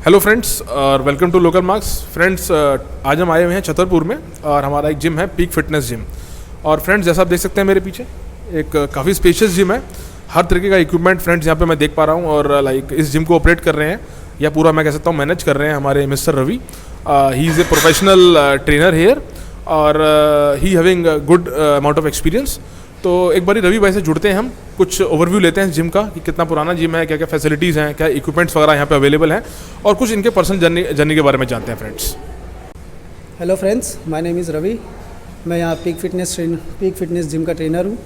Hello friends और welcome to Local Marks friends. आज हम आए हुए हैं छतरपुर में और हमारा एक जिम है पीक फिटनेस जिम। और फ्रेंड्स जैसा आप देख सकते हैं मेरे पीछे एक काफ़ी स्पेशियस जिम है। हर तरीके का इक्विपमेंट फ्रेंड्स यहाँ पे मैं देख पा रहा हूँ और लाइक इस जिम को ऑपरेट कर रहे हैं या पूरा मैं कह सकता हूँ मैनेज कर रहे हैं हमारे mister Ravi. He is a professional trainer here और he having good amount of experience. तो एक बारी रवि भाई से जुड़ते हैं, हम कुछ ओवरव्यू लेते हैं जिम का कि कितना पुराना जिम है, क्या क्या फैसिलिटीज़ हैं, क्या इक्विपमेंट्स वगैरह यहाँ पे अवेलेबल हैं और कुछ इनके पर्सनल जर्नी के बारे में जानते हैं friends. Hello friends, my name is Ravi. मैं यहाँ पीक फिटनेस जिम का ट्रेनर हूँ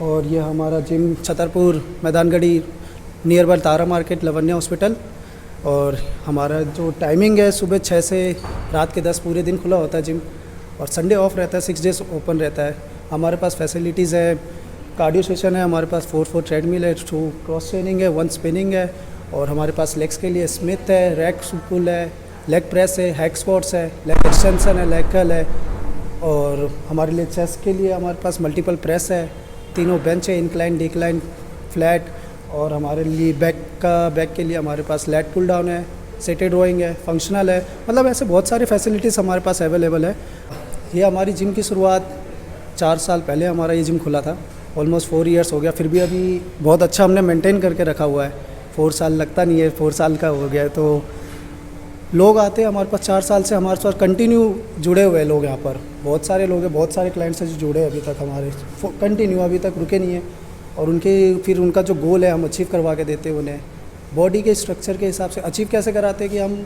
और ये हमारा gym Chhatarpur Maidangarhi near by Tara market Lavanya hospital. और हमारा जो टाइमिंग है सुबह 6 से रात के 10 पूरे दिन खुला होता है जिम और संडे ऑफ रहता है, 6 डेज ओपन रहता है। हमारे पास फैसिलिटीज़ है, कार्डियो सेशन है, हमारे पास 4 ट्रेडमिल है, 2 क्रॉस ट्रेनिंग है, 1 स्पिनिंग है और हमारे पास लेग्स के लिए स्मिथ है, रैक पुल है, लेग प्रेस है, हैक स्क्वाट्स है, लेग एक्सटेंशन है, लेग कर्ल है। और हमारे लिए चेस्ट के लिए हमारे पास मल्टीपल प्रेस है, तीनों बेंच है, इंक्लाइन, डिक्लाइन, फ्लैट। और हमारे लिए बैक के लिए हमारे पास लैट पुल डाउन है, सेटेड रोइंग है, फंक्शनल है। मतलब ऐसे बहुत सारी फैसिलिटीज़ हमारे पास अवेलेबल है। ये हमारी जिम की शुरुआत 4 साल पहले हमारा ये जिम खुला था। ऑलमोस्ट 4 इयर्स हो गया, फिर भी अभी बहुत अच्छा हमने मेंटेन करके रखा हुआ है। 4 साल लगता नहीं है, 4 साल का हो गया है। तो लोग आते हैं हमारे पास 4 साल से, हमारे साथ कंटिन्यू जुड़े हुए हैं लोग। यहाँ पर बहुत सारे लोग हैं, बहुत सारे क्लाइंट्स हैं जो जुड़े हैं अभी तक हमारे, कंटिन्यू अभी तक रुके नहीं हैं। और उनका जो गोल है हम अचीव करवा के देते हैं उन्हें। बॉडी के स्ट्रक्चर के हिसाब से अचीव कैसे कराते हैं कि हम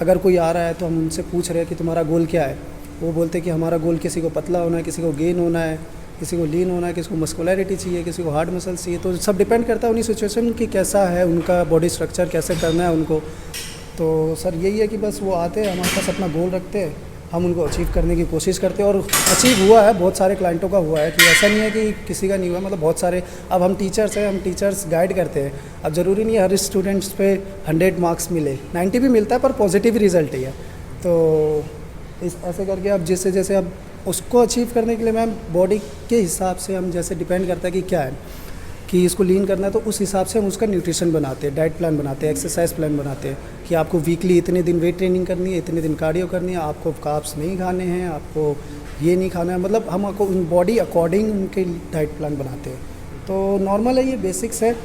अगर कोई आ रहा है तो हम उनसे पूछ रहे हैं कि तुम्हारा गोल क्या है। वो बोलते हैं कि हमारा गोल किसी को पतला होना है, किसी को गेन होना है, किसी को लीन होना है, किसी को मस्कुलैरिटी चाहिए, किसी को हार्ड मसल्स चाहिए। तो सब डिपेंड करता है उन्हीं सिचुएशन की कैसा है उनका बॉडी स्ट्रक्चर, कैसे करना है उनको। तो सर यही है कि बस वो आते हैं हमारे पास, अपना गोल रखते हैं, हम उनको अचीव करने की कोशिश करते हैं और अचीव हुआ है। बहुत सारे क्लाइंटों का हुआ है कि ऐसा नहीं है कि किसी का नहीं हुआ, मतलब बहुत सारे। अब हम टीचर्स हैं, हम टीचर्स गाइड करते हैं। अब ज़रूरी नहीं है हर स्टूडेंट्स पे 100 मार्क्स मिले, 90 भी मिलता है पर पॉजिटिव रिजल्ट ही है। तो ऐसे करके अब जैसे अब उसको अचीव करने के लिए मैम बॉडी के हिसाब से हम जैसे डिपेंड करता है कि क्या है कि इसको लीन करना है, तो उस हिसाब से हम उसका न्यूट्रिशन बनाते हैं, डाइट प्लान बनाते हैं, एक्सरसाइज प्लान बनाते हैं कि आपको वीकली इतने दिन वेट ट्रेनिंग करनी है, इतने दिन कार्डियो करनी है, आपको कार्ब्स नहीं खाने हैं, आपको ये नहीं खाना है। मतलब हम आपको बॉडी अकॉर्डिंग उनके डाइट प्लान बनाते हैं। तो नॉर्मल है, ये बेसिक्स है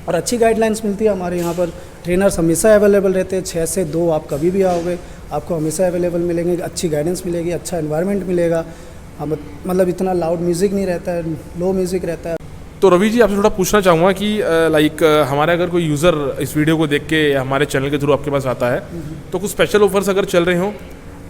और अच्छी गाइडलाइंस मिलती है हमारे यहाँ पर। ट्रेनर्स हमेशा अवेलेबल रहते हैं, 6 से 2 आप कभी भी आओगे आपको हमेशा अवेलेबल मिलेंगे, अच्छी गाइडेंस मिलेगी, अच्छा एनवायरनमेंट मिलेगा। हम मतलब इतना लाउड म्यूज़िक नहीं रहता है, लो म्यूज़िक रहता है। तो रवि जी आपसे थोड़ा पूछना चाहूँगा कि लाइक हमारे अगर कोई यूज़र इस वीडियो को देख के हमारे चैनल के थ्रू आपके पास आता है तो कुछ स्पेशल ऑफर्स अगर चल रहे हों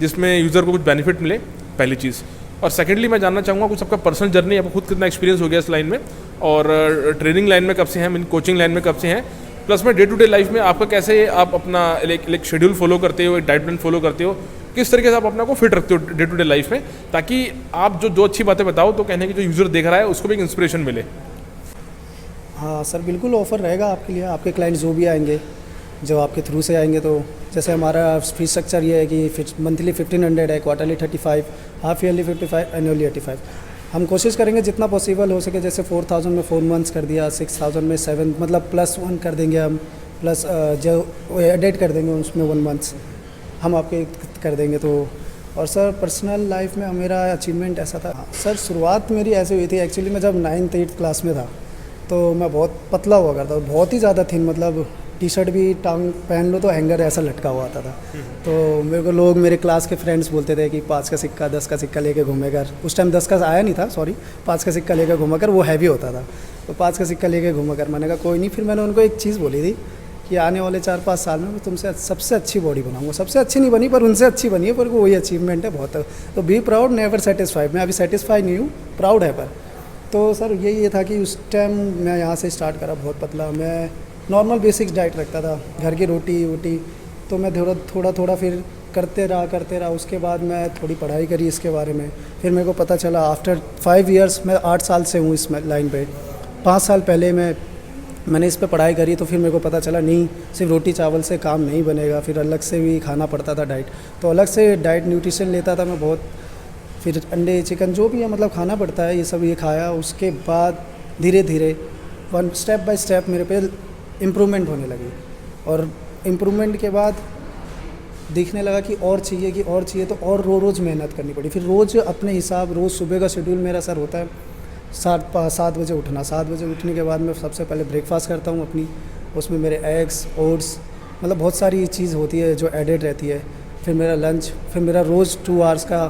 जिसमें यूज़र को कुछ बेनिफिट मिले, पहली चीज़। और सेकेंडली मैं जानना चाहूँगा कुछ आपका पर्सनल जर्नी, आपको खुद कितना एक्सपीरियंस हो गया इस लाइन में और ट्रेनिंग लाइन में कब से हैं, मीन कोचिंग लाइन में कब से हैं, प्लस में डे टू डे लाइफ में आपका कैसे आप अपना एक शेड्यूल फॉलो करते हो, एक डाइट प्लान फॉलो करते हो, किस तरीके से आप अपने को फिट रखते हो डे टू डे लाइफ में, ताकि आप जो अच्छी बातें बताओ तो कहने की जो यूज़र देख रहा है उसको भी एक इंस्पिरेशन मिले। हाँ सर, बिल्कुल ऑफ़र रहेगा आपके लिए। आपके क्लाइंट जो भी आएंगे, जो आपके थ्रू से आएंगे, तो जैसे हमारा फीस स्ट्रक्चर ये है कि मंथली 1500 है, क्वार्टरली 35, हाफ ईयरली 55, एनुअली 85। हम कोशिश करेंगे जितना पॉसिबल हो सके, जैसे 4000 में 4 मंथ्स कर दिया, 6000 में 7, मतलब +1 कर देंगे हम, प्लस जो एडिट कर देंगे उसमें 1 मंथ्स हम आपके कर देंगे। तो और सर पर्सनल लाइफ में मेरा अचीवमेंट ऐसा था सर, शुरुआत मेरी ऐसे हुई थी एक्चुअली। मैं जब 9th 8th क्लास में था तो मैं बहुत पतला हुआ करता था, बहुत ही ज़्यादा थिन, मतलब टी शर्ट भी टांग पहन लो तो हैंगर ऐसा लटका हुआ आता था। तो मेरे को लोग, मेरे क्लास के फ्रेंड्स बोलते थे कि 5 का सिक्का 10 का सिक्का लेके घूमेकर। उस टाइम 10 का आया नहीं था, सॉरी, 5 का सिक्का लेकर घूमाकर, वो हैवी होता था। तो 5 का सिक्का लेके घूमाकर, मैंने कहा कोई नहीं। फिर मैंने उनको एक चीज़ बोली थी कि आने वाले 4-5 साल में मैं तुमसे सबसे अच्छी बॉडी बनाऊंगा। सबसे अच्छी नहीं बनी पर उनसे अच्छी बनी है, पर वही अचीवमेंट है बहुत। तो बी प्राउड, नेवर सेटिस्फाइड। मैं अभी सेटिस्फाई नहीं हूँ, प्राउड है पर। तो सर ये था कि उस टाइम मैं यहाँ से स्टार्ट करा बहुत पतला। मैं नॉर्मल बेसिक्स डाइट रखता था, घर की रोटी वोटी। तो मैं थोड़ा फिर करते रहा। उसके बाद मैं थोड़ी पढ़ाई करी इसके बारे में। फिर मेरे को पता चला आफ्टर 5 इयर्स, मैं 8 साल से हूँ इस लाइन पे। 5 साल पहले मैंने इस पे पढ़ाई करी, तो फिर मेरे को पता चला नहीं सिर्फ रोटी चावल से काम नहीं बनेगा, फिर अलग से भी खाना पड़ता था डाइट। तो अलग से डाइट न्यूट्रिशन लेता था मैं बहुत। फिर अंडे चिकन जो भी है मतलब खाना पड़ता है, ये सब ये खाया। उसके बाद धीरे धीरे स्टेप बाय स्टेप मेरे पे इम्प्रूवमेंट होने लगी। और इम्प्रूवमेंट के बाद दिखने लगा कि और चाहिए तो और रोज़ मेहनत करनी पड़ी। फिर रोज़ अपने हिसाब, रोज़ सुबह का शेड्यूल मेरा सर होता है 7 बजे उठना। 7 बजे उठने के बाद मैं सबसे पहले ब्रेकफास्ट करता हूँ अपनी, उसमें मेरे एग्स, ओट्स, मतलब बहुत सारी चीज़ होती है जो एडेड रहती है। फिर मेरा लंच, फिर मेरा रोज़ 2 आवर्स का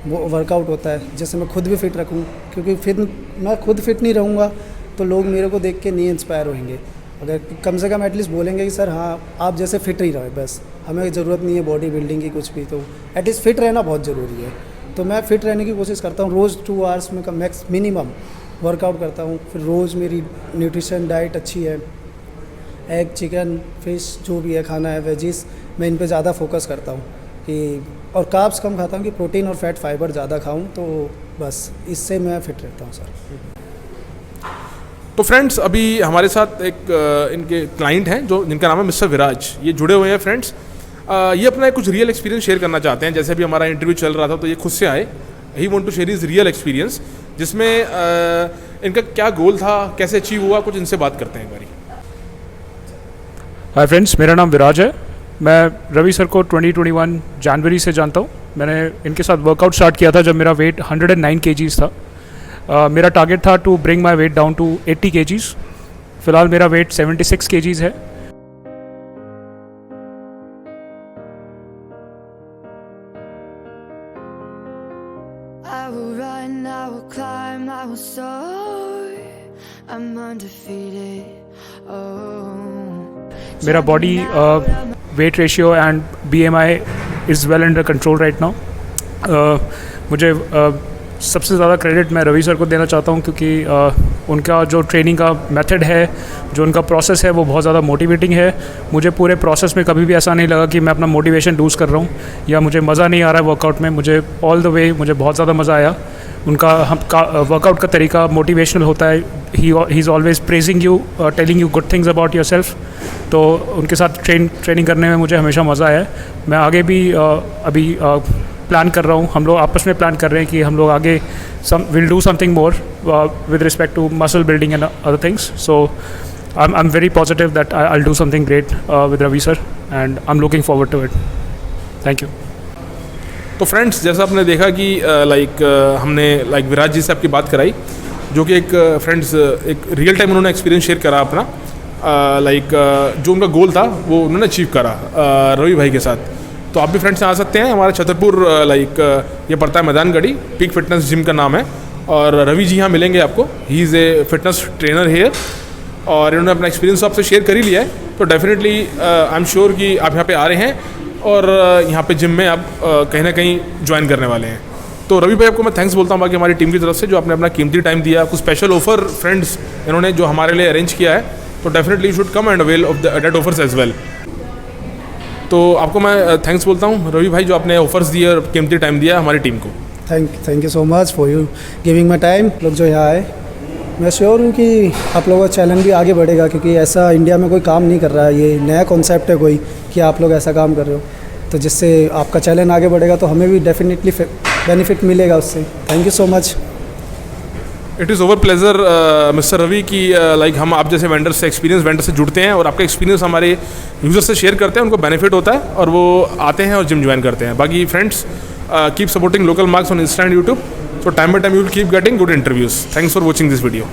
वो वर्कआउट होता है, जिससे मैं खुद भी फिट रखूँ, क्योंकि फिर मैं खुद फिट नहीं रहूँगा तो लोग मेरे को देख के नहीं इंस्पायर होंगे। अगर कम से कम एटलीस्ट बोलेंगे कि सर हाँ आप जैसे फिट ही रहे, बस हमें ज़रूरत नहीं है बॉडी बिल्डिंग की कुछ भी, तो एटलीस्ट फिट रहना बहुत ज़रूरी है। तो मैं फ़िट रहने की कोशिश करता हूँ। रोज़ 2 आवर्स में मैक्स मिनिमम वर्कआउट करता हूँ। फिर रोज़ मेरी न्यूट्रिशन डाइट अच्छी है, एग, चिकन, फिश जो भी है खाना है, वेजिस, मैं इन पे ज़्यादा फोकस करता हूँ कि, और कार्ब्स कम खाता हूँ कि प्रोटीन और फैट फाइबर ज़्यादा खाऊँ, तो बस इससे मैं फ़िट रहता हूँ सर। तो फ्रेंड्स, अभी हमारे साथ एक इनके क्लाइंट हैं जिनका नाम है मिस्टर विराज। ये जुड़े हुए हैं फ्रेंड्स। ये अपना कुछ रियल एक्सपीरियंस शेयर करना चाहते हैं। जैसे अभी हमारा इंटरव्यू चल रहा था तो ये खुद से आए, he want to share his real experience, जिसमें इनका क्या गोल था, कैसे अचीव हुआ, कुछ इनसे बात करते हैं एक बारी। हाय फ्रेंड्स, मेरा नाम विराज है। मैं रवि सर को 2021 जनवरी से जानता हूँ। मैंने इनके साथ वर्कआउट स्टार्ट किया था जब मेरा वेट 109 kgs था। मेरा टारगेट था to bring my weight down to 80 kgs। फ़िलहाल मेरा वेट 76 kgs है। I will run, I will climb, I will soar. I'm undefeated. Oh. मेरा body weight ratio and BMI is well under control right now. मुझे सबसे ज़्यादा credit मैं Ravi sir को देना चाहता हूँ, क्योंकि उनका जो ट्रेनिंग का मेथड है, जो उनका प्रोसेस है, वो बहुत ज़्यादा मोटिवेटिंग है। मुझे पूरे प्रोसेस में कभी भी ऐसा नहीं लगा कि मैं अपना मोटिवेशन लूज़ कर रहा हूँ या मुझे मज़ा नहीं आ रहा है वर्कआउट में। मुझे ऑल द वे मुझे बहुत ज़्यादा मज़ा आया। उनका वर्कआउट का तरीका मोटिवेशनल होता है। He is always praising you, telling you good things about your self. तो उनके साथ ट्रेनिंग करने में मुझे हमेशा मज़ा आया है। मैं आगे भी अभी प्लान कर रहा हूँ, हम लोग आपस में प्लान कर रहे हैं कि हम लोग आगे will do something more with respect to muscle building and other things. So I am very positive that I will do something great with Ravi sir and I am looking forward to it. Thank you. तो friends, जैसा आपने देखा कि हमने विराज जी से आपकी बात कराई, जो कि एक रियल टाइम उन्होंने एक्सपीरियंस शेयर करा अपना। जो उनका गोल था वो उन्होंने अचीव करा रवि भाई के साथ। तो आप भी फ्रेंड्स आ सकते हैं। हमारा छतरपुर ये पड़ता है मैदानगढ़ी, पीक फिटनेस जिम का नाम है, और रवि जी यहाँ मिलेंगे आपको। He is a fitness trainer here, और इन्होंने अपना एक्सपीरियंस आपसे शेयर कर ही लिया है। तो डेफिनेटली आई एम श्योर कि आप यहाँ पे आ रहे हैं और यहाँ पे जिम में आप कहीं ना कहीं ज्वाइन करने वाले हैं। तो रवि भाई, आपको मैं थैंक्स बोलता हूँ बाकी हमारी टीम की तरफ से, जो आपने अपना कीमती टाइम दिया। कुछ स्पेशल ऑफर फ्रेंड्स इन्होंने जो हमारे लिए अरेंज किया है, तो definitely you should come and avail of that offers as well. तो आपको मैं थैंक्स बोलता हूँ रवि भाई, जो आपने ऑफर्स दिए और कीमती टाइम दिया हमारी टीम को। Thank you so much for you giving my time. लोग जो यहाँ आए, मैं श्योर हूँ कि आप लोगों का चैनल भी आगे बढ़ेगा, क्योंकि ऐसा इंडिया में कोई काम नहीं कर रहा है। ये नया कॉन्सेप्ट है कोई कि आप लोग ऐसा काम कर रहे हो, तो जिससे आपका चैनल आगे बढ़ेगा तो हमें भी डेफिनेटली बेनिफिट मिलेगा उससे। Thank you so much. It is our pleasure mister Ravi की हम आप जैसे वेंडर से, एक्सपीरियंस वेंडर से जुड़ते हैं और आपका एक्सपीरियंस हमारे यूज़र से शेयर करते हैं, उनको बेनिफिट होता है और वो आते हैं और जिम ज्वाइन करते हैं। बाकी friends, keep supporting local marks on Insta and YouTube. So time by time you will keep getting good interviews. Thanks for watching this video.